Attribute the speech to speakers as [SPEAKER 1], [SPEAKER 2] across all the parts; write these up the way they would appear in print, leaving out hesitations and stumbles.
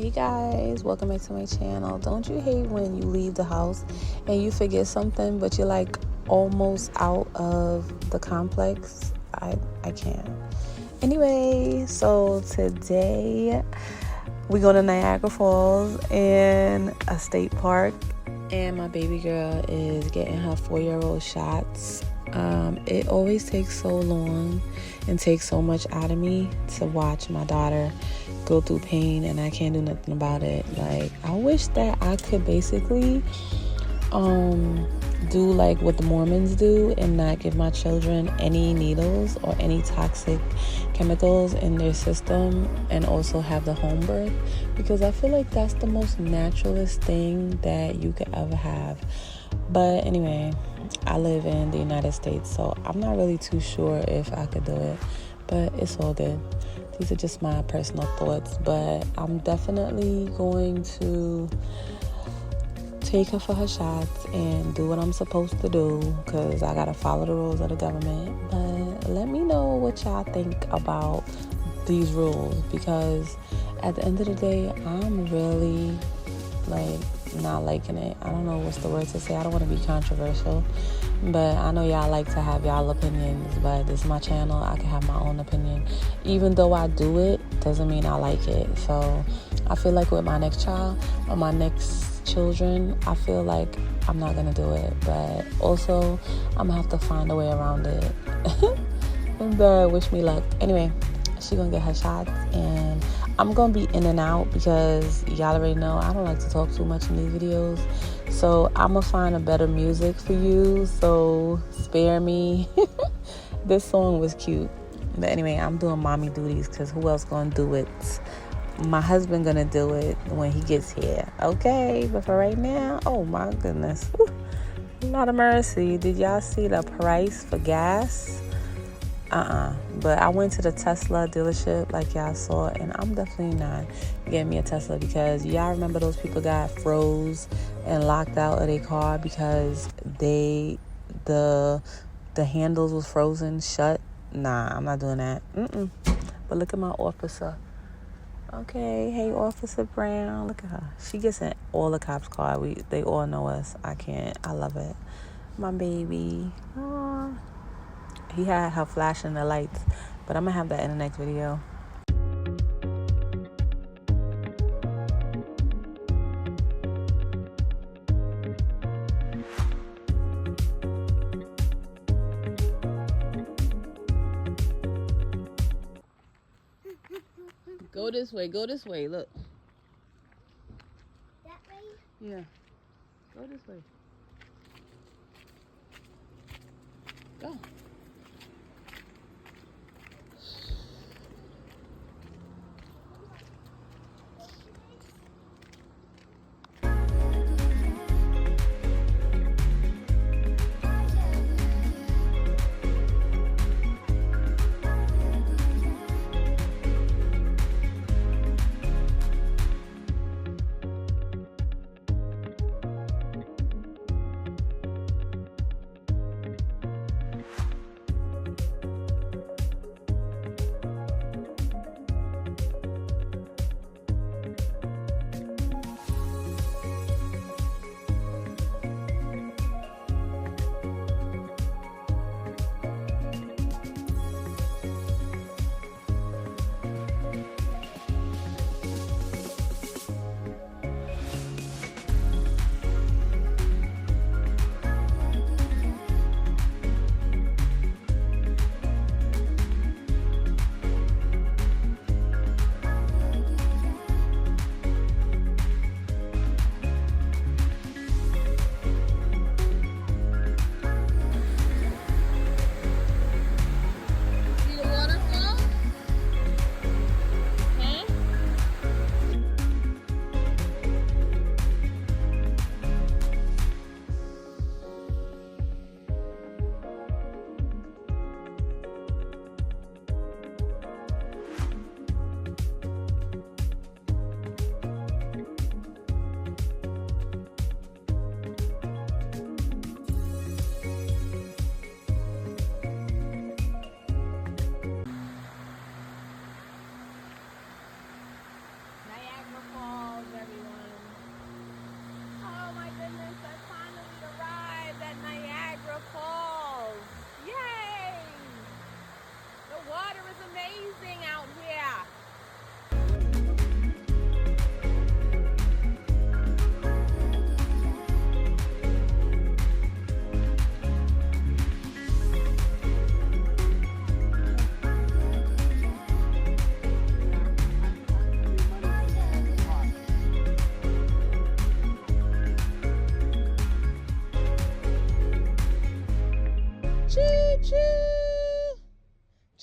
[SPEAKER 1] Hey guys, welcome back to my channel. Don't you hate when you leave the house and you forget something but you're like almost out of the complex? I can't. Anyway, so today we're going to Niagara Falls in a state park, and my baby girl is getting her 4-year-old shots. It always takes so long and takes so much out of me to watch my daughter go through pain, and I can't do nothing about it. Like, I wish that I could basically do like what the Mormons do and not give my children any needles or any toxic chemicals in their system, and also have the home birth, because I feel like that's the most naturalist thing that you could ever have. But anyway, I live in the United States, so I'm not really too sure if I could do it, but it's all good. These are just my personal thoughts, but I'm definitely going to take her for her shots and do what I'm supposed to do, because I gotta follow the rules of the government. But let me know what y'all think about these rules, because at the end of the day, I'm really not liking it. I don't know what's the word to say. I don't want to be controversial, but I know y'all like to have y'all opinions, but this is my channel. I can have my own opinion. Even though I do it, doesn't mean I like it. So I feel like with my next child or my next children, I feel like I'm not gonna do it, but also I'm gonna have to find a way around it. But wish me luck. Anyway, she gonna get her shots, and I'm gonna be in and out because y'all already know I don't like to talk too much in these videos. So I'm gonna find a better music for you, so spare me. This song was cute, but anyway, I'm doing mommy duties because who else gonna do it? My husband gonna do it when he gets here, okay? But for right now, oh my goodness, a lot of mercy. Did y'all see the price for gas? But I went to the Tesla dealership like y'all saw, and I'm definitely not getting me a Tesla, because y'all remember those people got froze and locked out of their car because the handles was frozen shut. Nah, I'm not doing that. But look at my officer. Okay, hey Officer Brown, look at her. She gets in all the cops' car. They all know us. I can't. I love it. My baby. Aww. He had her flashing the lights, but I'm gonna have that in the next video. Go this way, look.
[SPEAKER 2] That way?
[SPEAKER 1] Yeah. Go this way. Go.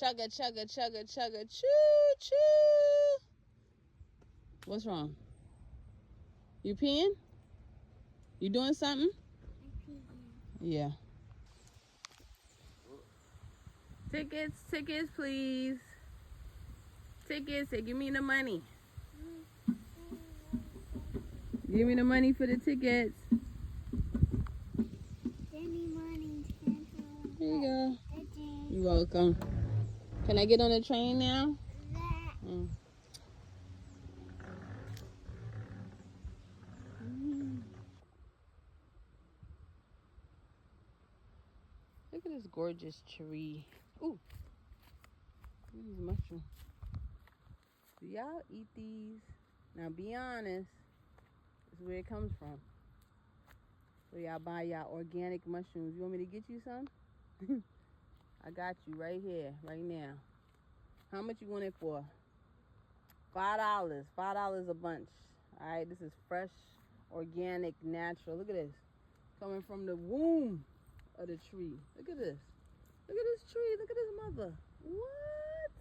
[SPEAKER 2] chugga, chugga, chugga, chugga, choo, choo. What's wrong? You peeing? You doing something? I'm peeing. Yeah. Tickets, tickets, please. Tickets, say, give me the money. Give me the money for the tickets.
[SPEAKER 3] Give me money.
[SPEAKER 2] Here you go. You're welcome. Can I get on the train now? Look at this gorgeous tree. Ooh. Look at these mushrooms. Do y'all eat these? Now be honest. This is where it comes from. So y'all buy y'all organic mushrooms. You want me to get you some? I got you right here, right now. How much you want it for? $5. $5 a bunch. Alright, this is fresh, organic, natural. Look at this. Coming from the womb of the tree. Look at this. Look at this tree. Look at this mother. What?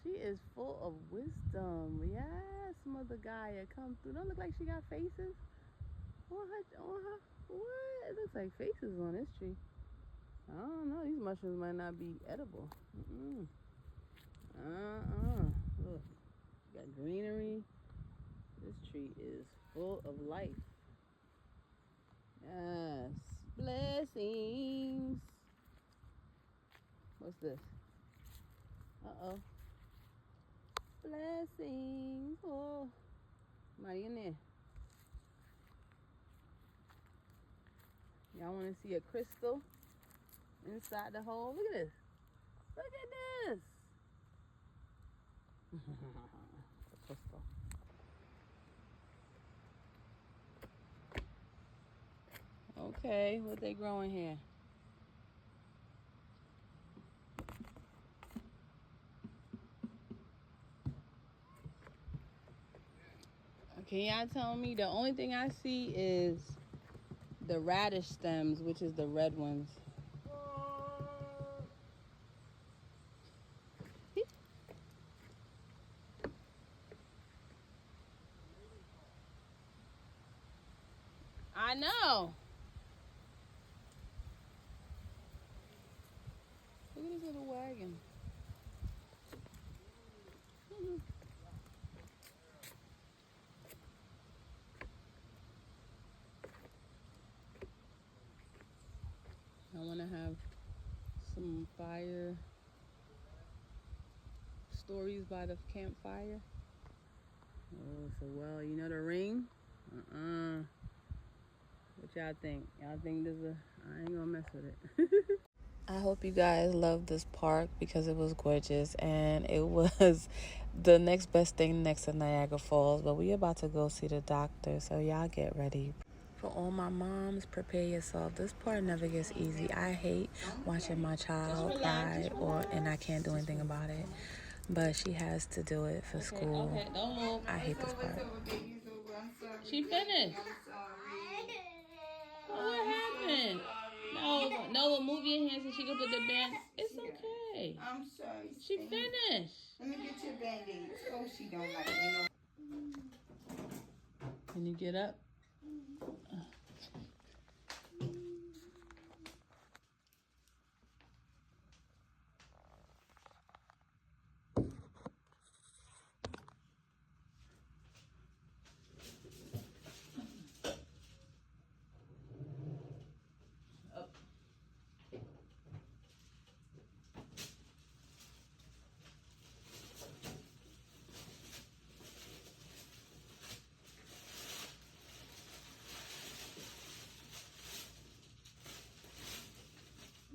[SPEAKER 2] She is full of wisdom. Yes, Mother Gaia, come through. Don't look like she got faces on her. What? It looks like faces on this tree. I don't know. These mushrooms might not be edible. Look, you got greenery. This tree is full of life. Yes. Blessings. What's this? Uh-oh. Blessings. Oh. Somebody in there. Y'all want to see a crystal inside the hole? Look at this. Look at this. A crystal. Okay, what they growing here? Okay, y'all tell me, the only thing I see is the radish stems, which is the red ones. I know. Look at this little wagon. I want to have some fire stories by the campfire. Oh, so well, you know the ring? What y'all think? Y'all think this is I ain't gonna mess with it.
[SPEAKER 1] I hope you guys love this park because it was gorgeous and it was the next best thing next to Niagara Falls. But we about to go see the doctor, so y'all get ready. For all my moms, prepare yourself. This part never gets easy. I hate watching my child cry and I can't do anything about it. But she has to do it for school.
[SPEAKER 2] Okay, don't move.
[SPEAKER 1] I hate this part.
[SPEAKER 2] She finished. What happened? No, move your hands so she can put the band. It's okay.
[SPEAKER 4] I'm sorry.
[SPEAKER 2] She finished.
[SPEAKER 4] Let me get your band-aids. Oh, she don't like it.
[SPEAKER 2] Can you get up?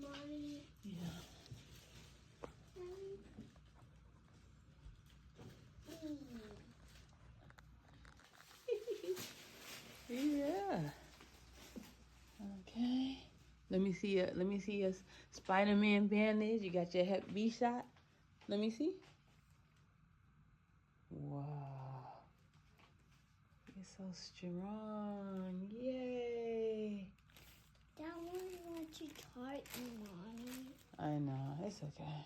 [SPEAKER 3] Mommy.
[SPEAKER 2] Yeah. Yeah. Okay. Let me see your Spider-Man bandage. You got your Hep B shot. Let me see. Wow. You're so strong. Yay.
[SPEAKER 3] That one wants to tart me, Mommy.
[SPEAKER 2] I know. It's okay.